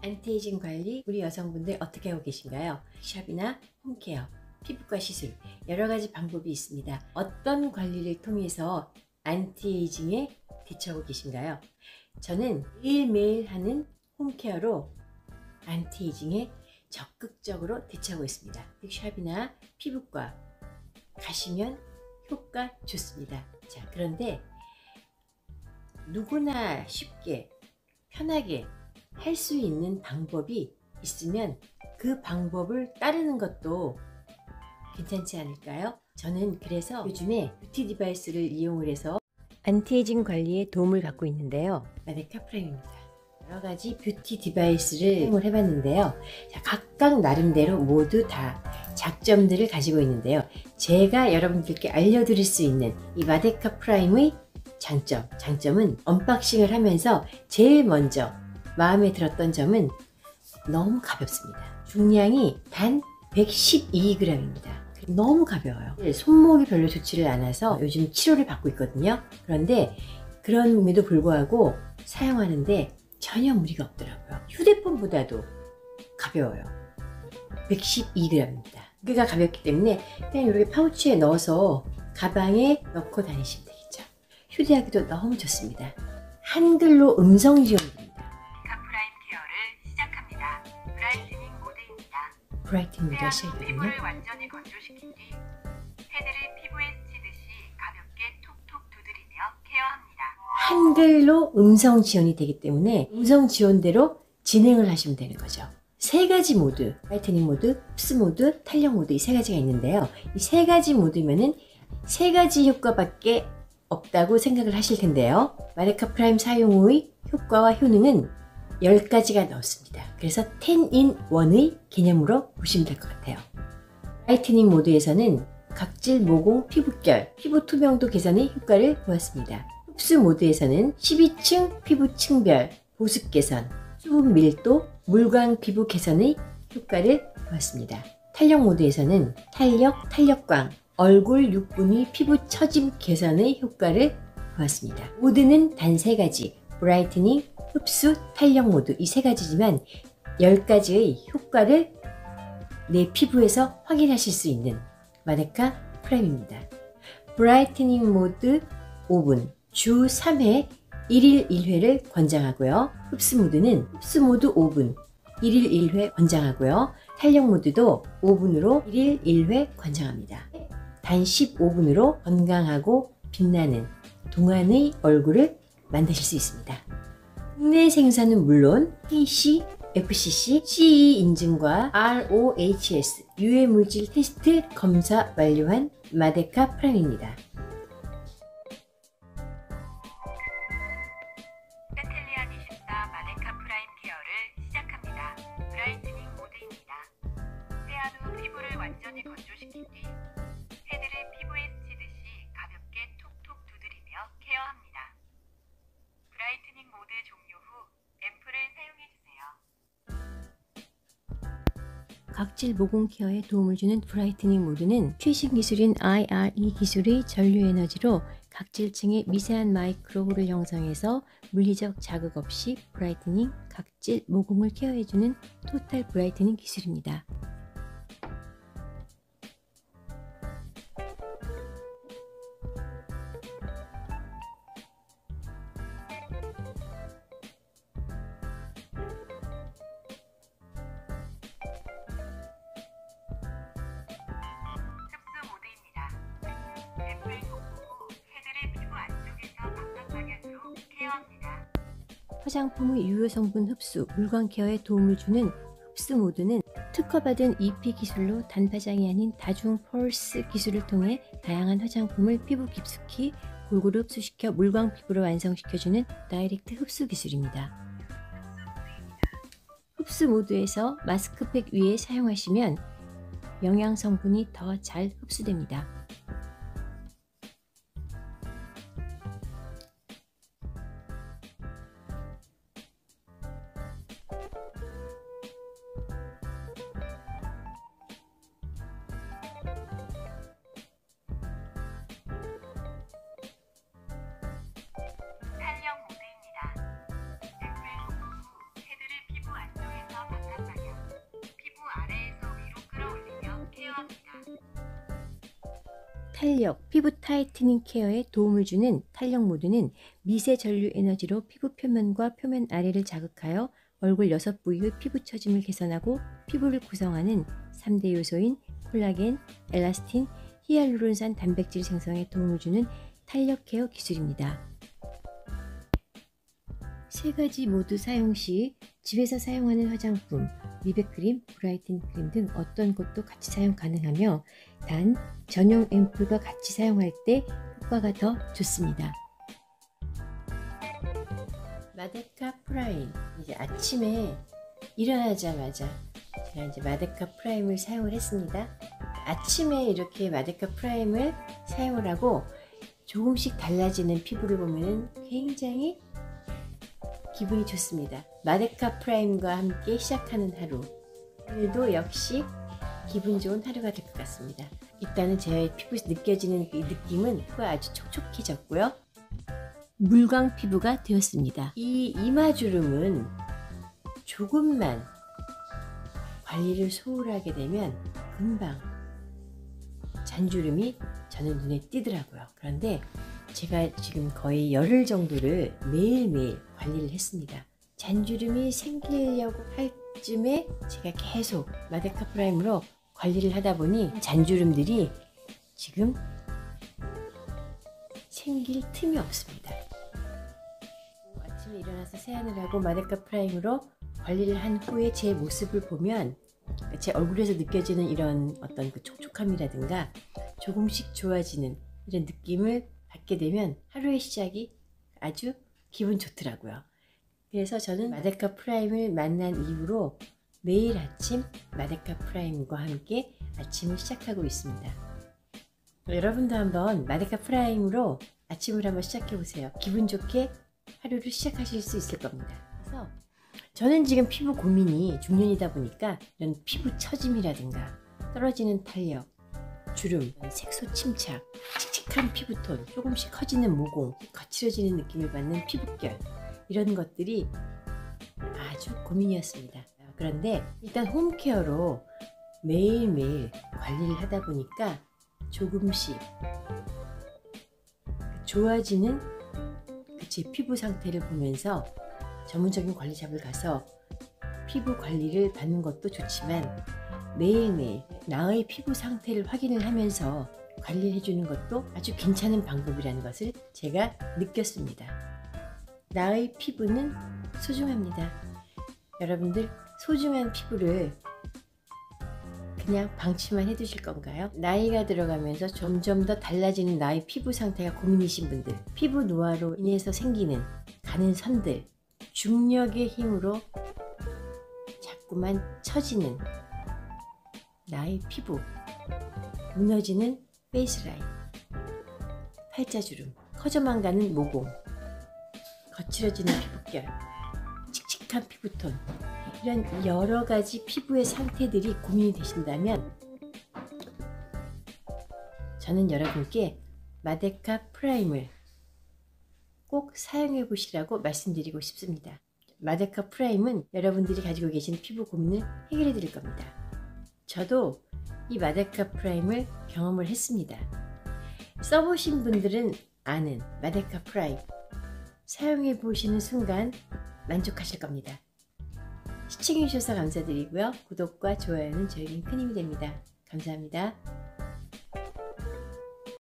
안티에이징 관리 우리 여성분들 어떻게 하고 계신가요? 샵이나 홈케어, 피부과 시술 여러가지 방법이 있습니다. 어떤 관리를 통해서 안티에이징에 대처하고 계신가요? 저는 매일매일 하는 홈케어로 안티에이징에 적극적으로 대처하고 있습니다. 샵이나 피부과 가시면 효과 좋습니다. 자, 그런데 누구나 쉽게 편하게 할 수 있는 방법이 있으면 그 방법을 따르는 것도 괜찮지 않을까요? 저는 그래서 요즘에 뷰티 디바이스를 이용을 해서 안티에이징 관리에 도움을 받고 있는데요. 마데카 프라임입니다. 여러가지 뷰티 디바이스를 사용을 해봤는데요. 자, 각각 나름대로 모두 다 장점들을 가지고 있는데요. 제가 여러분들께 알려드릴 수 있는 이 마데카 프라임의 장점은 언박싱을 하면서 제일 먼저 마음에 들었던 점은 너무 가볍습니다. 중량이 단 112g입니다. 너무 가벼워요. 손목이 별로 좋지를 않아서 요즘 치료를 받고 있거든요. 그런데 그럼에도 불구하고 사용하는데 전혀 무리가 없더라고요. 휴대폰보다도 가벼워요. 112g입니다. 무게가 가볍기 때문에 그냥 이렇게 파우치에 넣어서 가방에 넣고 다니시면 되겠죠. 휴대하기도 너무 좋습니다. 한글로 음성 지원입니다. 프라임 케어를 시작합니다. 브라이트닝 모드입니다. 브라이트닝 모드가 시작이거든요. 피부를 완전히 건조시킨 뒤 패드를 피부에 스치듯이 가볍게 톡톡 두드리며 케어합니다. 한글로 음성 지원이 되기 때문에 음성 지원대로 진행을 하시면 되는 거죠. 세 가지 모드, 브라이트닝 모드, 흡수 모드, 탄력 모드 이 세 가지가 있는데요. 이 세 가지 모드면은 세 가지 효과밖에 없다고 생각을 하실 텐데요. 마데카 프라임 사용 후의 효과와 효능은 10가지가 넣었습니다. 그래서 10in 1의 개념으로 보시면 될 것 같아요. 브라이트닝 모드에서는 각질, 모공, 피부결, 피부 투명도 개선의 효과를 보았습니다. 흡수 모드에서는 12층 피부 층별, 보습 개선, 수분 밀도, 물광 피부 개선의 효과를 보았습니다. 탄력 모드에서는 탄력, 탄력광, 얼굴 육분위 피부 처짐 개선의 효과를 보았습니다. 모드는 단 3가지, 브라이트닝, 흡수, 탄력 모드 이 3가지지만 10가지의 효과를 내 피부에서 확인하실 수 있는 마데카 프라임입니다. 브라이트닝 모드 5분, 주 3회 1일 1회를 권장하고요. 흡수 모드는 흡수 모드 5분, 1일 1회 권장하고요. 탄력 모드도 5분으로 1일 1회 권장합니다. 단 15분으로 건강하고 빛나는 동안의 얼굴을 만드실 수 있습니다. 국내 생산은 물론 KC, FCC, CE 인증과 ROHS 유해물질 테스트 검사 완료한 마데카 프라임입니다. 세텔리안 24 마데카 프라임 케어를 시작합니다. 브라이트닝 모드입니다. 세안 후 피부를 완전히 건조시킨 뒤 패드를 피부에 스치듯이 가볍게 톡톡 두드리며 케어합니다. 브라이트닝 모드 종료 후 앰플을 사용해주세요. 각질 모공 케어에 도움을 주는 브라이트닝 모드는 최신 기술인 IRE 기술의 전류 에너지로 각질층의 미세한 마이크로홀을 형성해서 물리적 자극 없이 브라이트닝, 각질, 모공을 케어해주는 토탈 브라이트닝 기술입니다. 흡수 모드입니다. 앰플 복구 후 패드를 피부 안쪽에서 바깥 방향으로 케어합니다. 화장품의 유효 성분 흡수, 물광 케어에 도움을 주는 흡수 모드는 특허받은 EP 기술로 단파장이 아닌 다중 펄스 기술을 통해 다양한 화장품을 피부 깊숙이 골고루 흡수시켜 물광 피부로 완성시켜주는 다이렉트 흡수 기술입니다. 흡수 모드에서 마스크팩 위에 사용하시면 영양 성분이 더 잘 흡수됩니다. 탄력 모드입니다. 앰플 복구 후 패드를 피부 안쪽에 탄력, 피부 타이트닝 케어에 도움을 주는 탄력 모드는 미세 전류 에너지로 피부 표면과 표면 아래를 자극하여 얼굴 6부위의 피부 처짐을 개선하고 피부를 구성하는 3대 요소인 콜라겐, 엘라스틴, 히알루론산 단백질 생성에 도움을 주는 탄력 케어 기술입니다. 3가지 모두 사용 시 집에서 사용하는 화장품, 미백크림, 브라이튼 크림 등 어떤 것도 같이 사용 가능하며 단 전용 앰플과 같이 사용할 때 효과가 더 좋습니다. 마데카 프라임, 이제 아침에 일어나자마자 제가 이제 마데카 프라임을 사용을 했습니다. 아침에 이렇게 마데카 프라임을 사용을 하고 조금씩 달라지는 피부를 보면 굉장히 기분이 좋습니다. 마데카 프라임과 함께 시작하는 하루, 오늘도 역시 기분 좋은 하루가 될 것 같습니다. 일단은 제 피부에서 느껴지는 이 느낌은 피부가 아주 촉촉해졌고요. 물광 피부가 되었습니다. 이 이마주름은 조금만 관리를 소홀하게 되면 금방 잔주름이 저는 눈에 띄더라고요. 그런데 제가 지금 거의 열흘 정도를 매일매일 관리를 했습니다. 잔주름이 생기려고 할 쯤에 제가 계속 마데카 프라임으로 관리를 하다 보니 잔주름들이 지금 생길 틈이 없습니다. 아침에 일어나서 세안을 하고 마데카 프라임으로 관리를 한 후에 제 모습을 보면 제 얼굴에서 느껴지는 이런 어떤 그 촉촉함이라든가 조금씩 좋아지는 이런 느낌을 받게 되면 하루의 시작이 아주 기분 좋더라고요. 그래서 저는 마데카 프라임을 만난 이후로 매일 아침 마데카 프라임과 함께 아침을 시작하고 있습니다. 여러분도 한번 마데카 프라임으로 아침을 한번 시작해 보세요. 기분 좋게 하루를 시작하실 수 있을 겁니다. 그래서 저는 지금 피부 고민이 중년이다 보니까 이런 피부 처짐이라든가 떨어지는 탄력, 주름, 색소 침착, 칙칙한 피부톤, 조금씩 커지는 모공, 거칠어지는 느낌을 받는 피부결, 이런 것들이 아주 고민이었습니다. 그런데 일단 홈케어로 매일매일 관리를 하다 보니까 조금씩 좋아지는 제 피부 상태를 보면서 전문적인 관리샵을 가서 피부 관리를 받는 것도 좋지만 매일매일 나의 피부 상태를 확인을 하면서 관리를 해주는 것도 아주 괜찮은 방법이라는 것을 제가 느꼈습니다. 나의 피부는 소중합니다. 여러분들 소중한 피부를 그냥 방치만 해두실 건가요? 나이가 들어가면서 점점 더 달라지는 나의 피부 상태가 고민이신 분들, 피부 노화로 인해서 생기는 가는 선들, 중력의 힘으로 자꾸만 처지는 나의 피부, 무너지는 페이스라인, 팔자주름, 커져만 가는 모공, 거칠어지는 피부결, 칙칙한 피부톤, 이런 여러가지 피부의 상태들이 고민이 되신다면 저는 여러분께 마데카 프라임을 꼭 사용해 보시라고 말씀드리고 싶습니다. 마데카 프라임은 여러분들이 가지고 계신 피부 고민을 해결해 드릴 겁니다. 저도 이 마데카 프라임을 경험을 했습니다. 써보신 분들은 아는 마데카 프라임, 사용해 보시는 순간 만족하실 겁니다. 시청해 주셔서 감사드리고요. 구독과 좋아요는 저에겐 큰 힘이 됩니다. 감사합니다.